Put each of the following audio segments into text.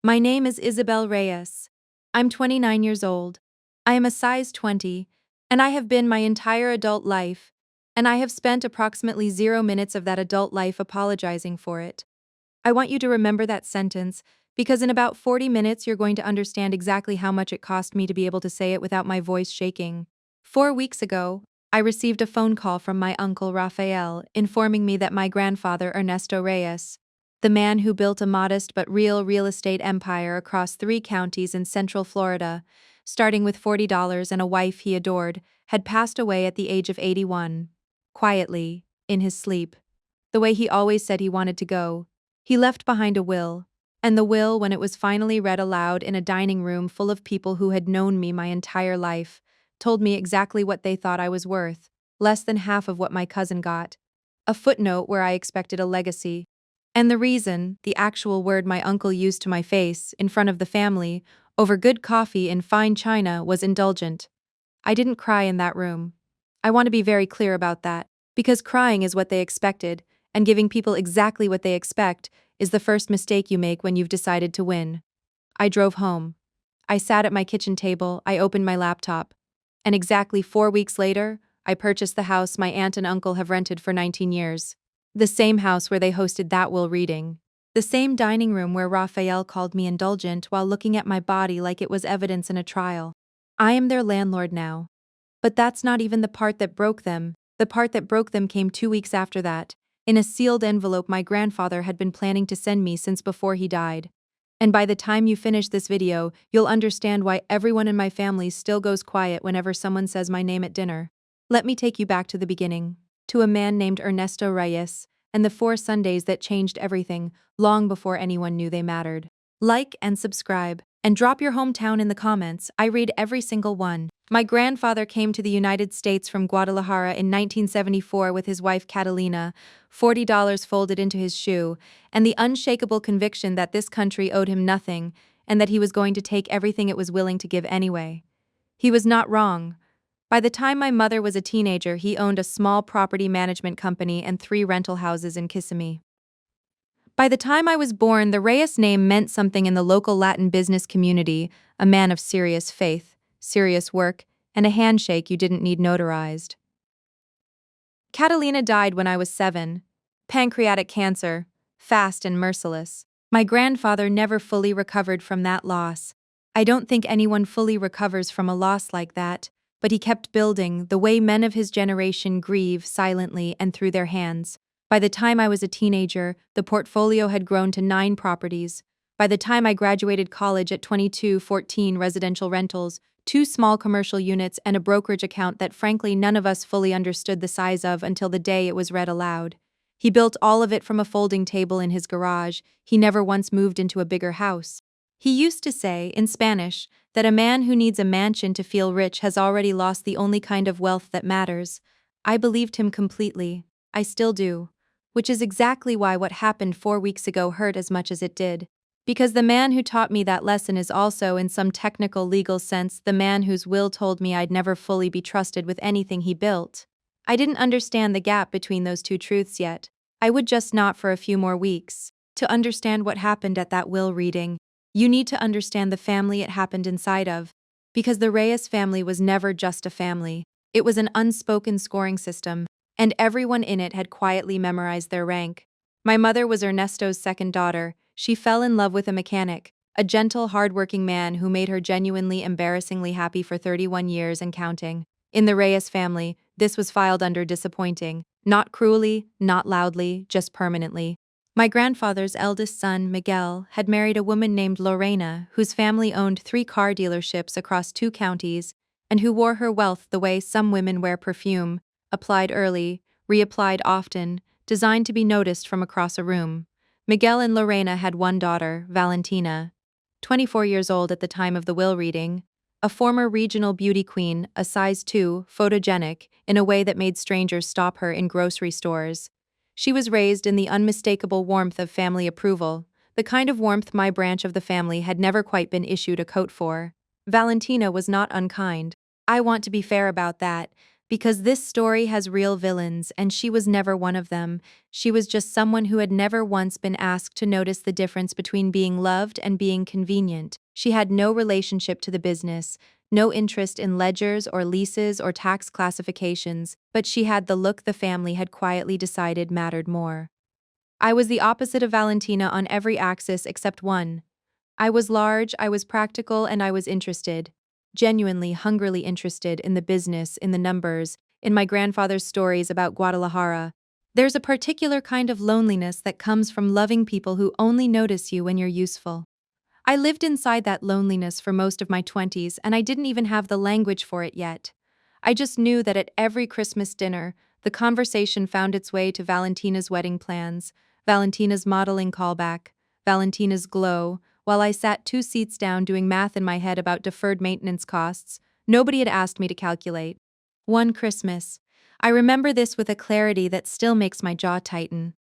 My name is Isabel Reyes. I'm 29 years old. I am a size 20, and I have been my entire adult life, and I have spent approximately 0 minutes of that adult life apologizing for it. I want you to remember that sentence, because in about 40 minutes you're going to understand exactly how much it cost me to be able to say it without my voice shaking. 4 weeks ago, I received a phone call from my uncle Rafael informing me that my grandfather Ernesto Reyes, the man who built a modest but real estate empire across 3 counties in central Florida, starting with $40 and a wife he adored, had passed away at the age of 81. Quietly, in his sleep. The way he always said he wanted to go. He left behind a will, and the will, when it was finally read aloud in a dining room full of people who had known me my entire life, told me exactly what they thought I was worth, less than half of what my cousin got. A footnote where I expected a legacy. And the reason, the actual word my uncle used to my face, in front of the family, over good coffee in fine china, was indulgent. I didn't cry in that room. I want to be very clear about that, because crying is what they expected, and giving people exactly what they expect is the first mistake you make when you've decided to win. I drove home. I sat at my kitchen table, I opened my laptop. And exactly 4 weeks later, I purchased the house my aunt and uncle have rented for 19 years. The same house where they hosted that will reading. The same dining room where Raphael called me indulgent while looking at my body like it was evidence in a trial. I am their landlord now. But that's not even the part that broke them. The part that broke them came 2 weeks after that, in a sealed envelope my grandfather had been planning to send me since before he died. And by the time you finish this video, you'll understand why everyone in my family still goes quiet whenever someone says my name at dinner. Let me take you back to the beginning, to a man named Ernesto Reyes, and the 4 Sundays that changed everything, long before anyone knew they mattered. Like and subscribe, and drop your hometown in the comments. I read every single one. My grandfather came to the United States from Guadalajara in 1974 with his wife Catalina, $40 folded into his shoe, and the unshakable conviction that this country owed him nothing and that he was going to take everything it was willing to give anyway. He was not wrong. By the time my mother was a teenager, he owned a small property management company and 3 rental houses in Kissimmee. By the time I was born, the Reyes name meant something in the local Latin business community, a man of serious faith, serious work, and a handshake you didn't need notarized. Catalina died when I was 7. Pancreatic cancer, fast and merciless. My grandfather never fully recovered from that loss. I don't think anyone fully recovers from a loss like that, but he kept building the way men of his generation grieve silently and through their hands. By the time I was a teenager, the portfolio had grown to 9 properties. By the time I graduated college at 22, 14 residential rentals, 2 small commercial units, and a brokerage account that frankly none of us fully understood the size of until the day it was read aloud. He built all of it from a folding table in his garage. He never once moved into a bigger house. He used to say, in Spanish, that a man who needs a mansion to feel rich has already lost the only kind of wealth that matters. I believed him completely. I still do. Which is exactly why what happened 4 weeks ago hurt as much as it did. Because the man who taught me that lesson is also, in some technical legal sense, the man whose will told me I'd never fully be trusted with anything he built. I didn't understand the gap between those two truths yet. I would just not for a few more weeks. To understand what happened at that will reading, you need to understand the family it happened inside of. Because the Reyes family was never just a family. It was an unspoken scoring system, and everyone in it had quietly memorized their rank. My mother was Ernesto's second daughter. She fell in love with a mechanic, a gentle, hard-working man who made her genuinely embarrassingly happy for 31 years and counting. In the Reyes family, this was filed under disappointing, not cruelly, not loudly, just permanently. My grandfather's eldest son, Miguel, had married a woman named Lorena, whose family owned 3 car dealerships across 2 counties, and who wore her wealth the way some women wear perfume, applied early, reapplied often, designed to be noticed from across a room. Miguel and Lorena had 1 daughter, Valentina, 24 years old at the time of the will reading, a former regional beauty queen, a size 2, photogenic, in a way that made strangers stop her in grocery stores. She was raised in the unmistakable warmth of family approval, the kind of warmth my branch of the family had never quite been issued a coat for. Valentina was not unkind. I want to be fair about that. Because this story has real villains, and she was never one of them. She was just someone who had never once been asked to notice the difference between being loved and being convenient. She had no relationship to the business, no interest in ledgers or leases or tax classifications, but she had the look the family had quietly decided mattered more. I was the opposite of Valentina on every axis except one. I was large, I was practical, and I was interested. Genuinely, hungrily interested in the business, in the numbers, in my grandfather's stories about Guadalajara. There's a particular kind of loneliness that comes from loving people who only notice you when you're useful. I lived inside that loneliness for most of my 20s, and I didn't even have the language for it yet. I just knew that at every Christmas dinner, the conversation found its way to Valentina's wedding plans, Valentina's modeling callback, Valentina's glow, while I sat 2 seats down doing math in my head about deferred maintenance costs. Nobody had asked me to calculate. One Christmas. I remember this with a clarity that still makes my jaw tighten.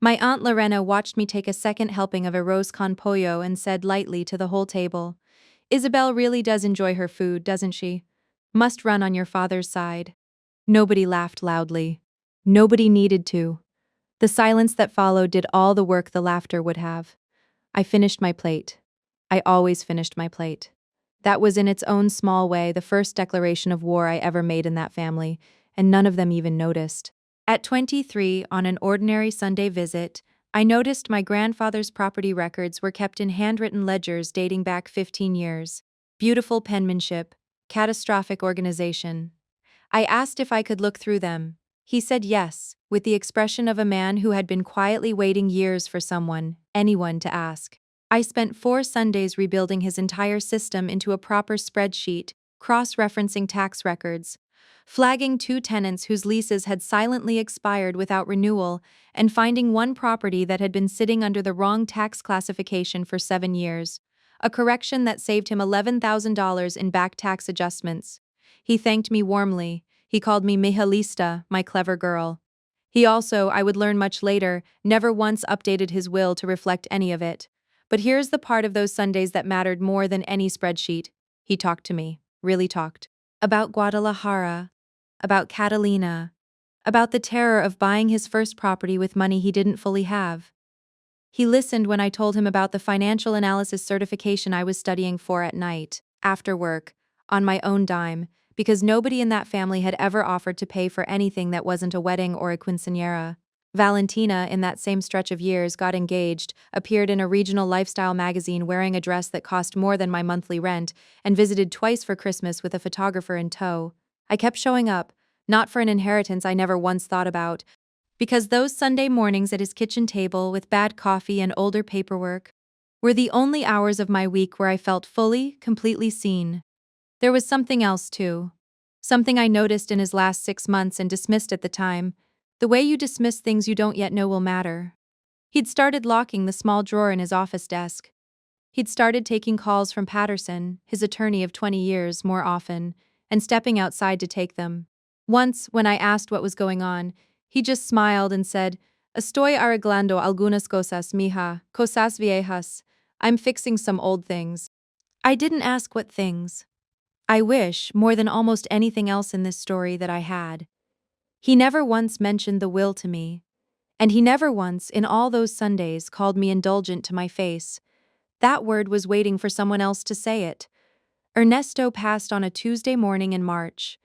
My Aunt Lorena watched me take a second helping of arroz con pollo and said lightly to the whole table, "Isabel really does enjoy her food, doesn't she? Must run on your father's side." Nobody laughed loudly. Nobody needed to. The silence that followed did all the work the laughter would have. I finished my plate. I always finished my plate. That was in its own small way the first declaration of war I ever made in that family, and none of them even noticed. At 23, on an ordinary Sunday visit, I noticed my grandfather's property records were kept in handwritten ledgers dating back 15 years. Beautiful penmanship, catastrophic organization. I asked if I could look through them. He said yes, with the expression of a man who had been quietly waiting years for someone, anyone, to ask. I spent 4 Sundays rebuilding his entire system into a proper spreadsheet, cross-referencing tax records, flagging 2 tenants whose leases had silently expired without renewal, and finding one property that had been sitting under the wrong tax classification for 7 years, a correction that saved him $11,000 in back tax adjustments. He thanked me warmly. He called me Mijalista, my clever girl. He also, I would learn much later, never once updated his will to reflect any of it. But here's the part of those Sundays that mattered more than any spreadsheet. He talked to me, really talked. About Guadalajara, about Catalina, about the terror of buying his first property with money he didn't fully have. He listened when I told him about the financial analysis certification I was studying for at night, after work, on my own dime, because nobody in that family had ever offered to pay for anything that wasn't a wedding or a quinceañera. Valentina, in that same stretch of years, got engaged, appeared in a regional lifestyle magazine wearing a dress that cost more than my monthly rent, and visited twice for Christmas with a photographer in tow. I kept showing up, not for an inheritance I never once thought about, because those Sunday mornings at his kitchen table with bad coffee and older paperwork were the only hours of my week where I felt fully, completely seen. There was something else, too. Something I noticed in his last 6 months and dismissed at the time. The way you dismiss things you don't yet know will matter. He'd started locking the small drawer in his office desk. He'd started taking calls from Patterson, his attorney of 20 years, more often, and stepping outside to take them. Once, when I asked what was going on, he just smiled and said, "Estoy arreglando algunas cosas, mija, cosas viejas. I'm fixing some old things." I didn't ask what things. I wish, more than almost anything else in this story, that I had. He never once mentioned the will to me. And he never once, in all those Sundays, called me indulgent to my face. That word was waiting for someone else to say it. Ernesto passed on a Tuesday morning in March.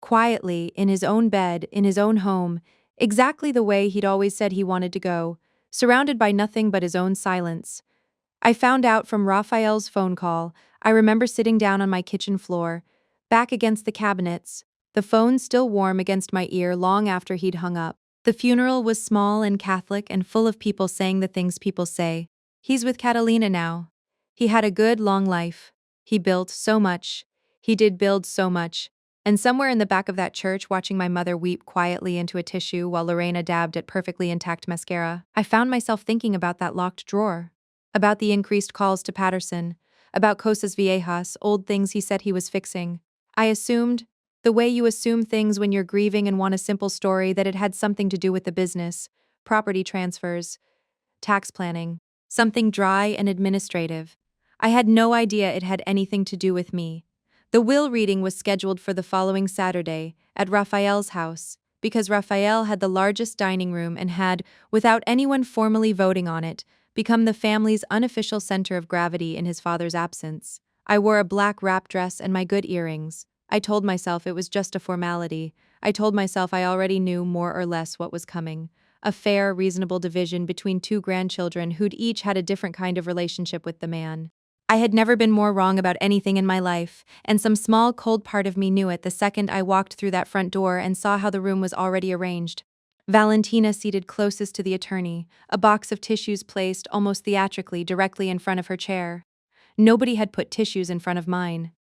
Quietly, in his own bed, in his own home, exactly the way he'd always said he wanted to go, surrounded by nothing but his own silence. I found out from Raphael's phone call. I remember sitting down on my kitchen floor, back against the cabinets, the phone still warm against my ear long after he'd hung up. The funeral was small and Catholic and full of people saying the things people say. He's with Catalina now. He had a good, long life. He built so much. He did build so much. And somewhere in the back of that church, watching my mother weep quietly into a tissue while Lorena dabbed at perfectly intact mascara, I found myself thinking about that locked drawer. About the increased calls to Patterson. About Cosas Viejas, old things he said he was fixing. I assumed, the way you assume things when you're grieving and want a simple story, that it had something to do with the business, property transfers, tax planning, something dry and administrative. I had no idea it had anything to do with me. The will reading was scheduled for the following Saturday at Raphael's house, because Raphael had the largest dining room and had, without anyone formally voting on it, become the family's unofficial center of gravity in his father's absence. I wore a black wrap dress and my good earrings. I told myself it was just a formality. I told myself I already knew more or less what was coming. A fair, reasonable division between two grandchildren who'd each had a different kind of relationship with the man. I had never been more wrong about anything in my life, and some small, cold part of me knew it the second I walked through that front door and saw how the room was already arranged. Valentina seated closest to the attorney, a box of tissues placed, almost theatrically, directly in front of her chair. Nobody had put tissues in front of mine.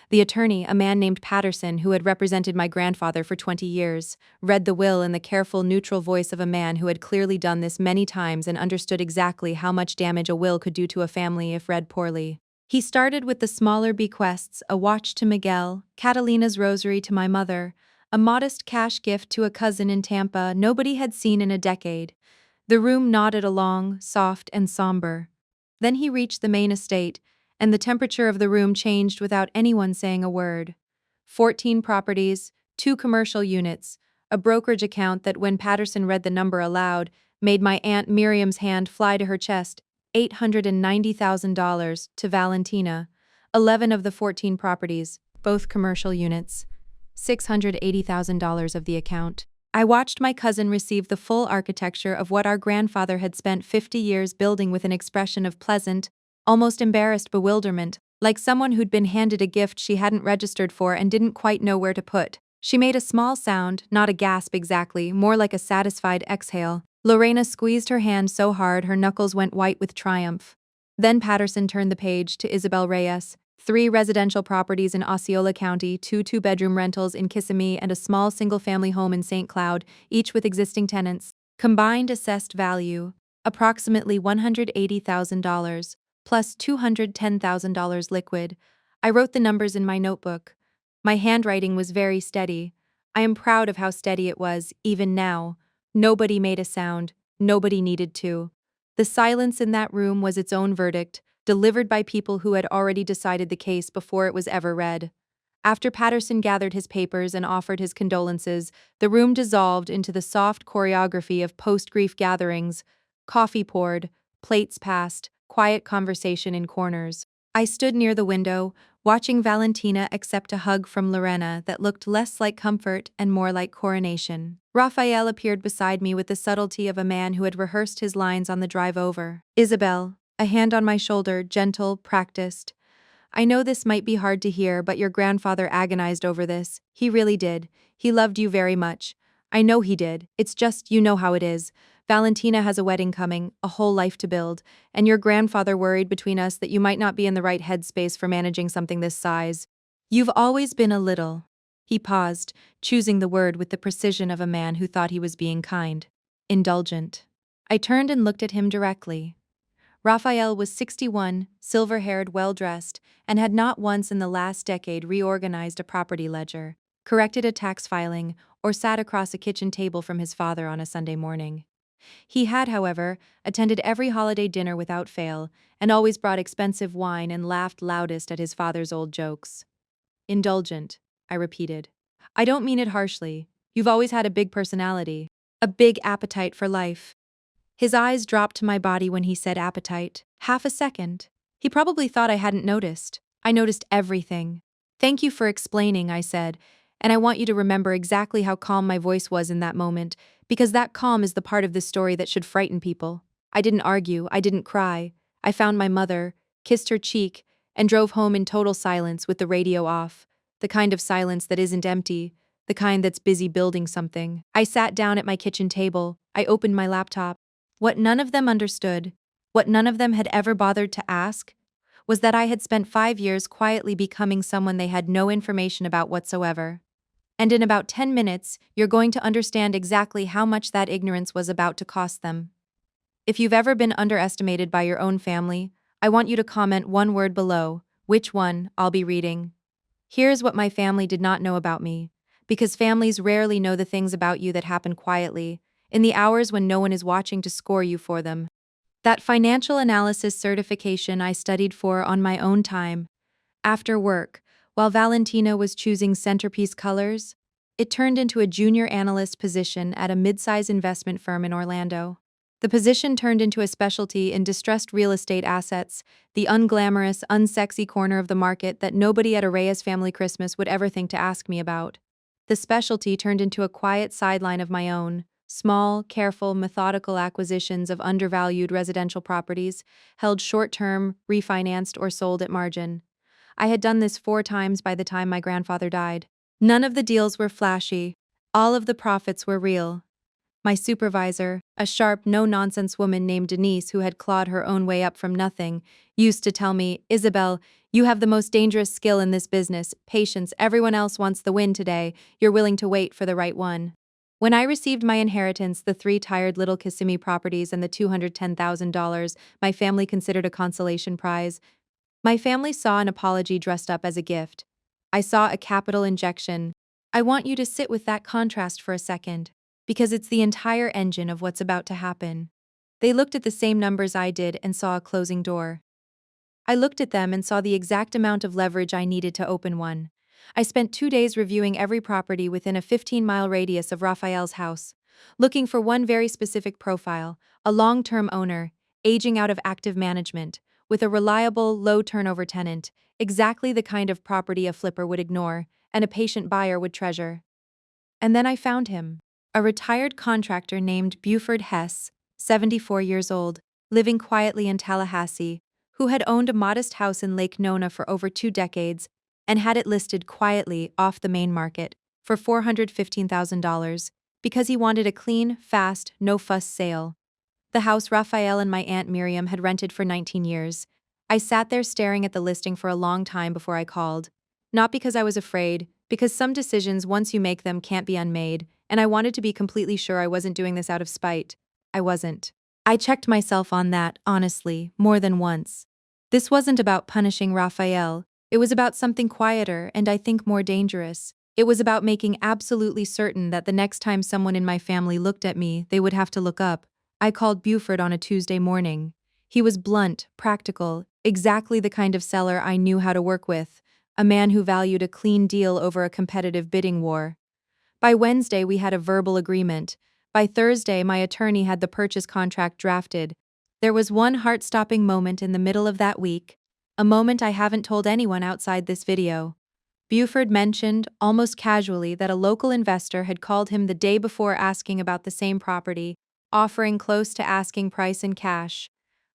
The attorney, a man named Patterson who had represented my grandfather for 20 years, read the will in the careful, neutral voice of a man who had clearly done this many times and understood exactly how much damage a will could do to a family if read poorly. He started with the smaller bequests: a watch to Miguel, Catalina's rosary to my mother, a modest cash gift to a cousin in Tampa nobody had seen in a decade. The room nodded along, soft and somber. Then he reached the main estate, and the temperature of the room changed without anyone saying a word. 14 properties, 2 commercial units, a brokerage account that, when Patterson read the number aloud, made my Aunt Miriam's hand fly to her chest. $890,000 to Valentina. 11 of the 14 properties, both commercial units. $680,000 of the account. I watched my cousin receive the full architecture of what our grandfather had spent 50 years building with an expression of pleasant, almost embarrassed bewilderment, like someone who'd been handed a gift she hadn't registered for and didn't quite know where to put. She made a small sound, not a gasp exactly, more like a satisfied exhale. Lorena squeezed her hand so hard her knuckles went white with triumph. Then Patterson turned the page to Isabel Reyes. 3 residential properties in Osceola County, 2 two-bedroom rentals in Kissimmee, and a small single-family home in St. Cloud, each with existing tenants. Combined assessed value, approximately $180,000, plus $210,000 liquid. I wrote the numbers in my notebook. My handwriting was very steady. I am proud of how steady it was, even now. Nobody made a sound. Nobody needed to. The silence in that room was its own verdict, delivered by people who had already decided the case before it was ever read. After Patterson gathered his papers and offered his condolences, the room dissolved into the soft choreography of post-grief gatherings: coffee poured, plates passed, quiet conversation in corners. I stood near the window, watching Valentina accept a hug from Lorena that looked less like comfort and more like coronation. Raphael appeared beside me with the subtlety of a man who had rehearsed his lines on the drive over. Isabel, a hand on my shoulder, gentle, practiced. I know this might be hard to hear, but your grandfather agonized over this. He really did. He loved you very much. I know he did. It's just, you know how it is. Valentina has a wedding coming, a whole life to build, and your grandfather worried between us that you might not be in the right headspace for managing something this size. You've always been a little. He paused, choosing the word with the precision of a man who thought he was being kind. Indulgent. I turned and looked at him directly. Raphael was 61, silver-haired, well-dressed, and had not once in the last decade reorganized a property ledger, corrected a tax filing, or sat across a kitchen table from his father on a Sunday morning. He had, however, attended every holiday dinner without fail, and always brought expensive wine and laughed loudest at his father's old jokes. Indulgent, I repeated. I don't mean it harshly. You've always had a big personality, a big appetite for life. His eyes dropped to my body when he said appetite. Half a second. He probably thought I hadn't noticed. I noticed everything. Thank you for explaining, I said, and I want you to remember exactly how calm my voice was in that moment, because that calm is the part of this story that should frighten people. I didn't argue, I didn't cry. I found my mother, kissed her cheek, and drove home in total silence with the radio off, the kind of silence that isn't empty, the kind that's busy building something. I sat down at my kitchen table. I opened my laptop. What none of them understood, what none of them had ever bothered to ask, was that I had spent 5 years quietly becoming someone they had no information about whatsoever. And in about 10 minutes, you're going to understand exactly how much that ignorance was about to cost them. If you've ever been underestimated by your own family, I want you to comment one word below, which one. I'll be reading. Here's what my family did not know about me, because families rarely know the things about you that happen quietly, in the hours when no one is watching to score you for them. That financial analysis certification I studied for on my own time. After work, While Valentina was choosing centerpiece colors, it turned into a junior analyst position at a mid-size investment firm in Orlando. The position turned into a specialty in distressed real estate assets, the unglamorous, unsexy corner of the market that nobody at a Reyes family Christmas would ever think to ask me about. The specialty turned into a quiet sideline of my own, small, careful, methodical acquisitions of undervalued residential properties, held short-term, refinanced, or sold at margin. I had done this 4 times by the time my grandfather died. None of the deals were flashy. All of the profits were real. My supervisor, a sharp, no-nonsense woman named Denise who had clawed her own way up from nothing, used to tell me, "Isabel, you have the most dangerous skill in this business, patience. Everyone else wants the win today. You're willing to wait for the right one." When I received my inheritance, the 3 tired little Kissimmee properties and the $210,000 my family considered a consolation prize, my family saw an apology dressed up as a gift. I saw a capital injection. I want you to sit with that contrast for a second, because it's the entire engine of what's about to happen. They looked at the same numbers I did and saw a closing door. I looked at them and saw the exact amount of leverage I needed to open one. I spent 2 days reviewing every property within a 15-mile radius of Raphael's house, looking for one very specific profile, a long-term owner, aging out of active management, with a reliable, low-turnover tenant, exactly the kind of property a flipper would ignore and a patient buyer would treasure. And then I found him. A retired contractor named Buford Hess, 74 years old, living quietly in Tallahassee, who had owned a modest house in Lake Nona for over 2 decades and had it listed quietly off the main market for $415,000 because he wanted a clean, fast, no-fuss sale. The house Raphael and my Aunt Miriam had rented for 19 years. I sat there staring at the listing for a long time before I called. Not because I was afraid, because some decisions, once you make them, can't be unmade, and I wanted to be completely sure I wasn't doing this out of spite. I wasn't. I checked myself on that, honestly, more than once. This wasn't about punishing Raphael. It was about something quieter and I think more dangerous. It was about making absolutely certain that the next time someone in my family looked at me, they would have to look up. I called Buford on a Tuesday morning. He was blunt, practical, exactly the kind of seller I knew how to work with, a man who valued a clean deal over a competitive bidding war. By Wednesday, we had a verbal agreement. By Thursday, my attorney had the purchase contract drafted. There was one heart-stopping moment in the middle of that week, a moment I haven't told anyone outside this video. Buford mentioned, almost casually, that a local investor had called him the day before asking about the same property, offering close to asking price in cash.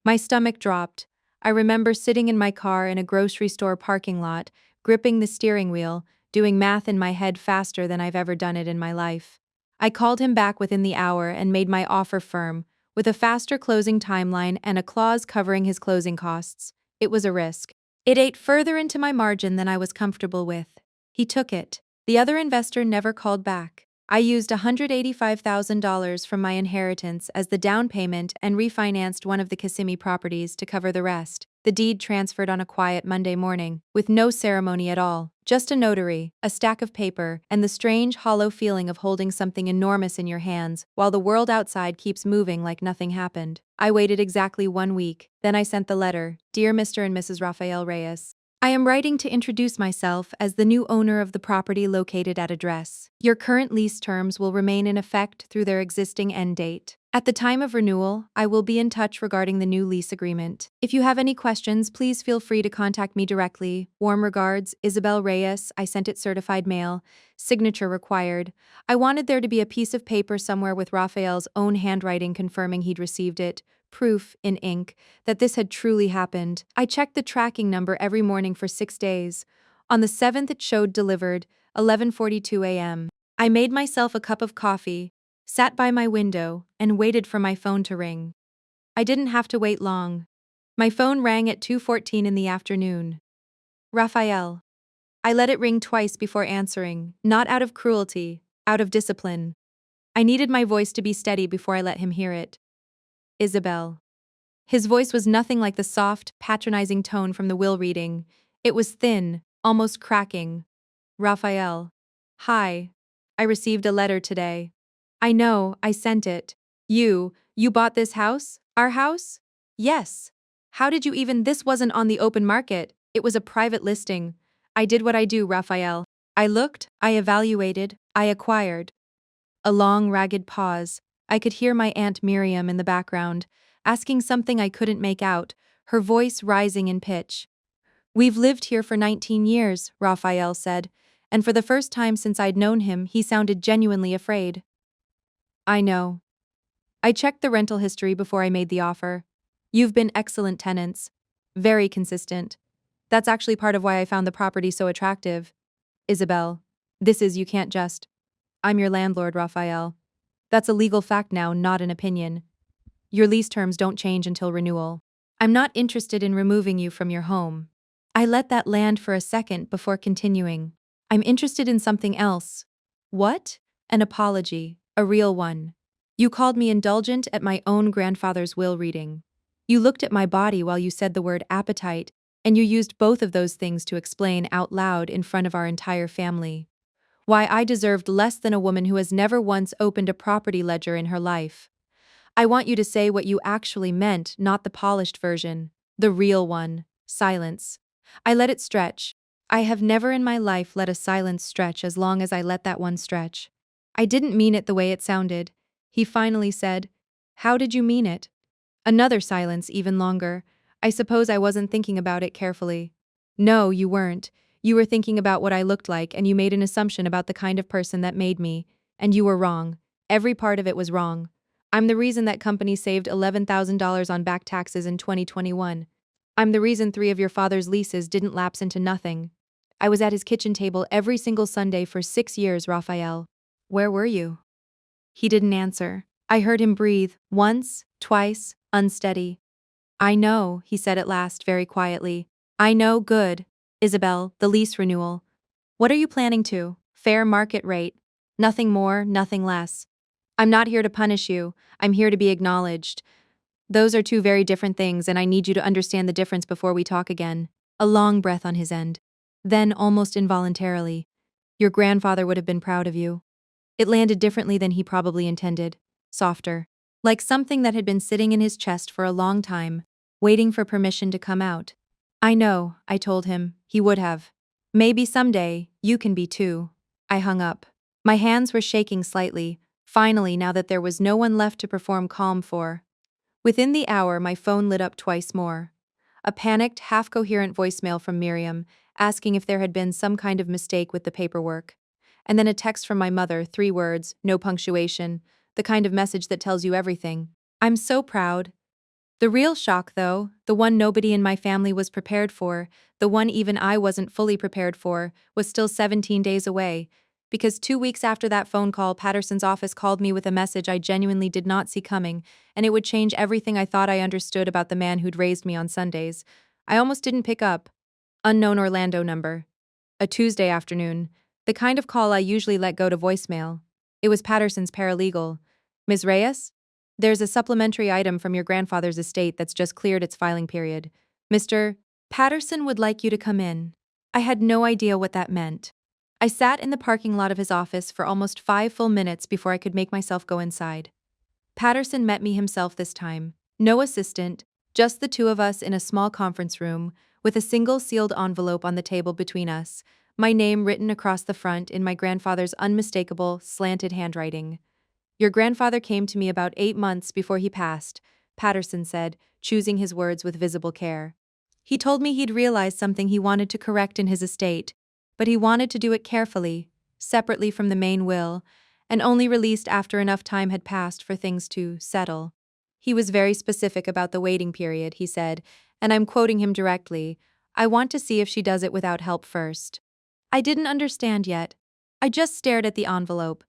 My stomach dropped. I remember sitting in my car in a grocery store parking lot, gripping the steering wheel, doing math in my head faster than I've ever done it in my life. I called him back within the hour and made my offer firm, with a faster closing timeline and a clause covering his closing costs. It was a risk. It ate further into my margin than I was comfortable with. He took it. The other investor never called back. I used $185,000 from my inheritance as the down payment and refinanced one of the Kissimmee properties to cover the rest. The deed transferred on a quiet Monday morning, with no ceremony at all. Just a notary, a stack of paper, and the strange, hollow feeling of holding something enormous in your hands while the world outside keeps moving like nothing happened. I waited exactly 1 week. Then I sent the letter. Dear Mr. and Mrs. Raphael Reyes, I am writing to introduce myself as the new owner of the property located at address. Your current lease terms will remain in effect through their existing end date. At the time of renewal, I will be in touch regarding the new lease agreement. If you have any questions, please feel free to contact me directly. Warm regards, Isabel Reyes. I sent it certified mail. Signature required. I wanted there to be a piece of paper somewhere with Raphael's own handwriting confirming he'd received it. Proof, in ink, that this had truly happened. I checked the tracking number every morning for 6 days. On the 7th it showed delivered, 11:42 a.m. I made myself a cup of coffee, sat by my window, and waited for my phone to ring. I didn't have to wait long. My phone rang at 2:14 in the afternoon. Raphael. I let it ring twice before answering, not out of cruelty, out of discipline. I needed my voice to be steady before I let him hear it. Isabel. His voice was nothing like the soft, patronizing tone from the will reading. It was thin, almost cracking. Raphael. Hi. I received a letter today. I know, I sent it. You bought this house? Our house? Yes. How did you even? This wasn't on the open market. It was a private listing. I did what I do, Raphael. I looked, I evaluated, I acquired. A long, ragged pause. I could hear my Aunt Miriam in the background, asking something I couldn't make out, her voice rising in pitch. We've lived here for 19 years, Raphael said, and for the first time since I'd known him, he sounded genuinely afraid. I know. I checked the rental history before I made the offer. You've been excellent tenants. Very consistent. That's actually part of why I found the property so attractive. Isabel, this is you can't just. I'm your landlord, Raphael. That's a legal fact now, not an opinion. Your lease terms don't change until renewal. I'm not interested in removing you from your home. I let that land for a second before continuing. I'm interested in something else. What? An apology, a real one. You called me indulgent at my own grandfather's will reading. You looked at my body while you said the word appetite, and you used both of those things to explain out loud in front of our entire family why I deserved less than a woman who has never once opened a property ledger in her life. I want you to say what you actually meant, not the polished version, the real one. Silence. I let it stretch. I have never in my life let a silence stretch as long as I let that one stretch. I didn't mean it the way it sounded. He finally said, "How did you mean it?" Another silence, even longer. I suppose I wasn't thinking about it carefully. No, you weren't. You were thinking about what I looked like, and you made an assumption about the kind of person that made me. And you were wrong. Every part of it was wrong. I'm the reason that company saved $11,000 on back taxes in 2021. I'm the reason 3 of your father's leases didn't lapse into nothing. I was at his kitchen table every single Sunday for 6 years, Raphael. Where were you? He didn't answer. I heard him breathe, once, twice, unsteady. I know, he said at last very quietly. I know, good. Isabel, the lease renewal. What are you planning to? Fair market rate. Nothing more, nothing less. I'm not here to punish you. I'm here to be acknowledged. Those are 2 very different things, and I need you to understand the difference before we talk again. A long breath on his end. Then, almost involuntarily, your grandfather would have been proud of you. It landed differently than he probably intended. Softer. Like something that had been sitting in his chest for a long time, waiting for permission to come out. I know, I told him. He would have. Maybe someday, you can be too. I hung up. My hands were shaking slightly, finally, now that there was no one left to perform calm for. Within the hour, my phone lit up twice more. A panicked, half-coherent voicemail from Miriam, asking if there had been some kind of mistake with the paperwork. And then a text from my mother, 3 words, no punctuation, the kind of message that tells you everything. I'm so proud. The real shock, though, the one nobody in my family was prepared for, the one even I wasn't fully prepared for, was still 17 days away. Because 2 weeks after that phone call, Patterson's office called me with a message I genuinely did not see coming, and it would change everything I thought I understood about the man who'd raised me on Sundays. I almost didn't pick up. Unknown Orlando number. A Tuesday afternoon. The kind of call I usually let go to voicemail. It was Patterson's paralegal. Ms. Reyes? There's a supplementary item from your grandfather's estate that's just cleared its filing period. Mr. Patterson would like you to come in. I had no idea what that meant. I sat in the parking lot of his office for almost 5 full minutes before I could make myself go inside. Patterson met me himself this time. No assistant, just the 2 of us in a small conference room, with a single sealed envelope on the table between us, my name written across the front in my grandfather's unmistakable, slanted handwriting. Your grandfather came to me about 8 months before he passed, Patterson said, choosing his words with visible care. He told me he'd realized something he wanted to correct in his estate, but he wanted to do it carefully, separately from the main will, and only released after enough time had passed for things to settle. He was very specific about the waiting period, he said, and I'm quoting him directly, I want to see if she does it without help first. I didn't understand yet. I just stared at the envelope.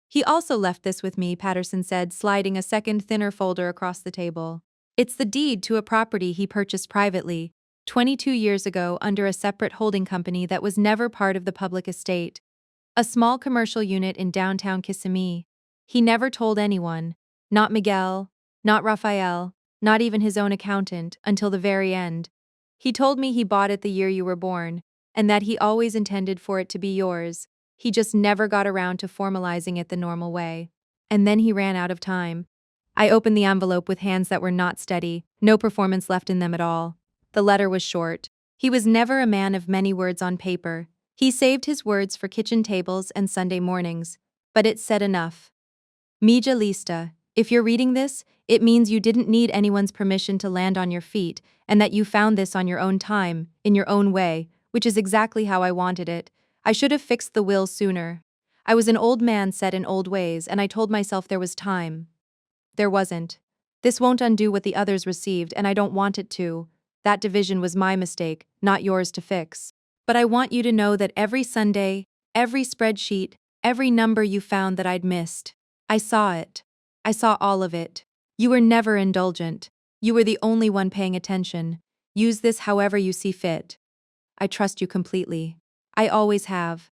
He also left this with me, Patterson said, sliding a second thinner folder across the table. It's the deed to a property he purchased privately, 22 years ago under a separate holding company that was never part of the public estate. A small commercial unit in downtown Kissimmee. He never told anyone, not Miguel, not Raphael, not even his own accountant, until the very end. He told me he bought it the year you were born, and that he always intended for it to be yours. He just never got around to formalizing it the normal way. And then he ran out of time. I opened the envelope with hands that were not steady, no performance left in them at all. The letter was short. He was never a man of many words on paper. He saved his words for kitchen tables and Sunday mornings. But it said enough. Mija lista, if you're reading this, it means you didn't need anyone's permission to land on your feet, and that you found this on your own time, in your own way, which is exactly how I wanted it. I should have fixed the will sooner. I was an old man set in old ways, and I told myself there was time. There wasn't. This won't undo what the others received, and I don't want it to. That division was my mistake, not yours to fix. But I want you to know that every Sunday, every spreadsheet, every number you found that I'd missed, I saw it. I saw all of it. You were never indulgent. You were the only one paying attention. Use this however you see fit. I trust you completely. I always have.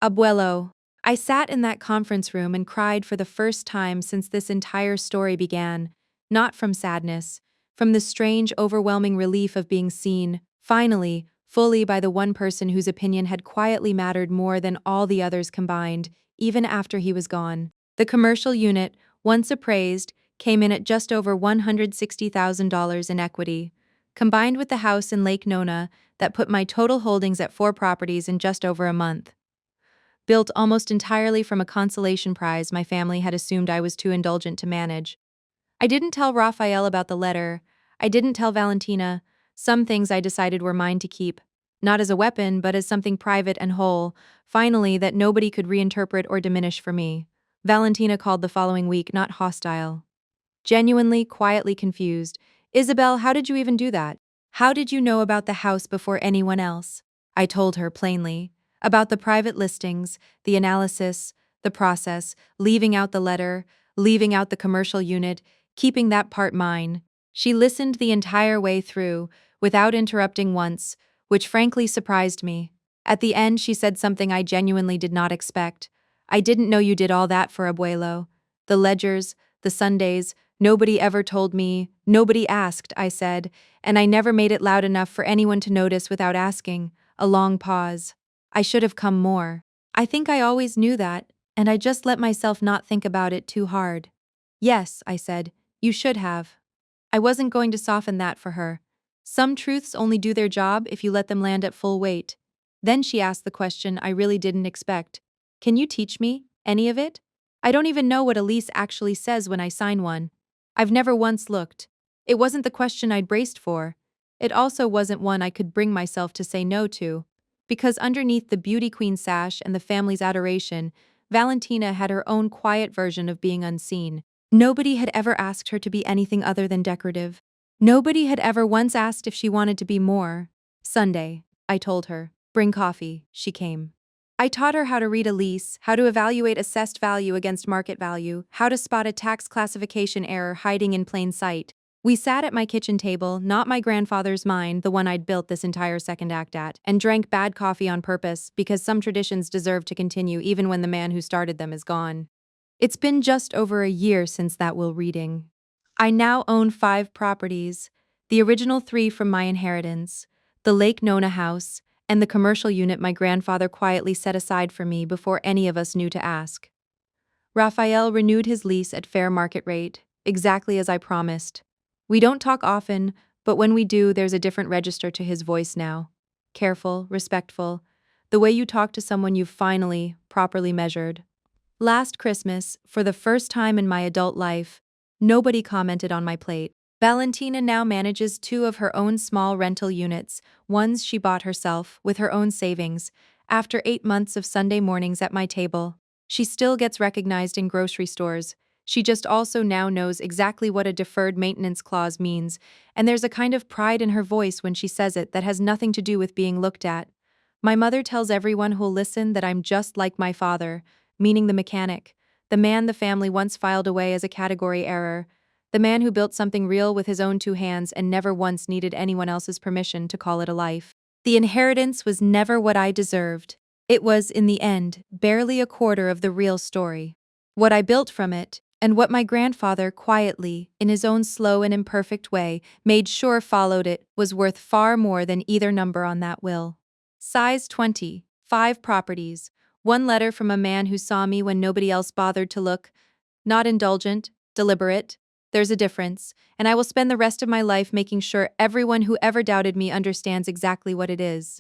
Abuelo. I sat in that conference room and cried for the first time since this entire story began, not from sadness, from the strange, overwhelming relief of being seen, finally, fully by the one person whose opinion had quietly mattered more than all the others combined, even after he was gone. The commercial unit, once appraised, came in at just over $160,000 in equity. Combined with the house in Lake Nona, that put my total holdings at 4 properties in just over a month. Built almost entirely from a consolation prize my family had assumed I was too indulgent to manage. I didn't tell Raphael about the letter. I didn't tell Valentina. Some things I decided were mine to keep. Not as a weapon, but as something private and whole, finally, that nobody could reinterpret or diminish for me. Valentina called the following week, not hostile. Genuinely, quietly confused. Isabel, how did you even do that? How did you know about the house before anyone else? I told her plainly. About the private listings, the analysis, the process, leaving out the letter, leaving out the commercial unit, keeping that part mine. She listened the entire way through, without interrupting once, which frankly surprised me. At the end, she said something I genuinely did not expect. I didn't know you did all that for Abuelo. The ledgers, the Sundays, nobody ever told me, nobody asked, I said, and I never made it loud enough for anyone to notice without asking. A long pause. I should have come more. I think I always knew that, and I just let myself not think about it too hard. Yes, I said, you should have. I wasn't going to soften that for her. Some truths only do their job if you let them land at full weight. Then she asked the question I really didn't expect. Can you teach me any of it? I don't even know what a lease actually says when I sign one. I've never once looked. It wasn't the question I'd braced for. It also wasn't one I could bring myself to say no to. Because underneath the beauty queen sash and the family's adoration, Valentina had her own quiet version of being unseen. Nobody had ever asked her to be anything other than decorative. Nobody had ever once asked if she wanted to be more. Sunday, I told her. Bring coffee. She came. I taught her how to read a lease, how to evaluate assessed value against market value, how to spot a tax classification error hiding in plain sight. We sat at my kitchen table, not my grandfather's mine, the one I'd built this entire second act at, and drank bad coffee on purpose because some traditions deserve to continue even when the man who started them is gone. It's been just over a year since that will reading. I now own 5 properties, the original 3 from my inheritance, the Lake Nona house, and the commercial unit my grandfather quietly set aside for me before any of us knew to ask. Raphael renewed his lease at fair market rate, exactly as I promised. We don't talk often, but when we do, there's a different register to his voice now. Careful, respectful, the way you talk to someone you've finally, properly measured. Last Christmas, for the first time in my adult life, nobody commented on my plate. Valentina now manages 2 of her own small rental units, ones she bought herself, with her own savings, after 8 months of Sunday mornings at my table. She still gets recognized in grocery stores. She just also now knows exactly what a deferred maintenance clause means, and there's a kind of pride in her voice when she says it that has nothing to do with being looked at. My mother tells everyone who'll listen that I'm just like my father, meaning the mechanic, the man the family once filed away as a category error, the man who built something real with his own 2 hands and never once needed anyone else's permission to call it a life. The inheritance was never what I deserved. It was, in the end, barely a quarter of the real story. What I built from it, and what my grandfather quietly, in his own slow and imperfect way, made sure followed it, was worth far more than either number on that will. Size 20, 5 properties, 1 letter from a man who saw me when nobody else bothered to look. Not indulgent, deliberate. There's a difference, and I will spend the rest of my life making sure everyone who ever doubted me understands exactly what it is.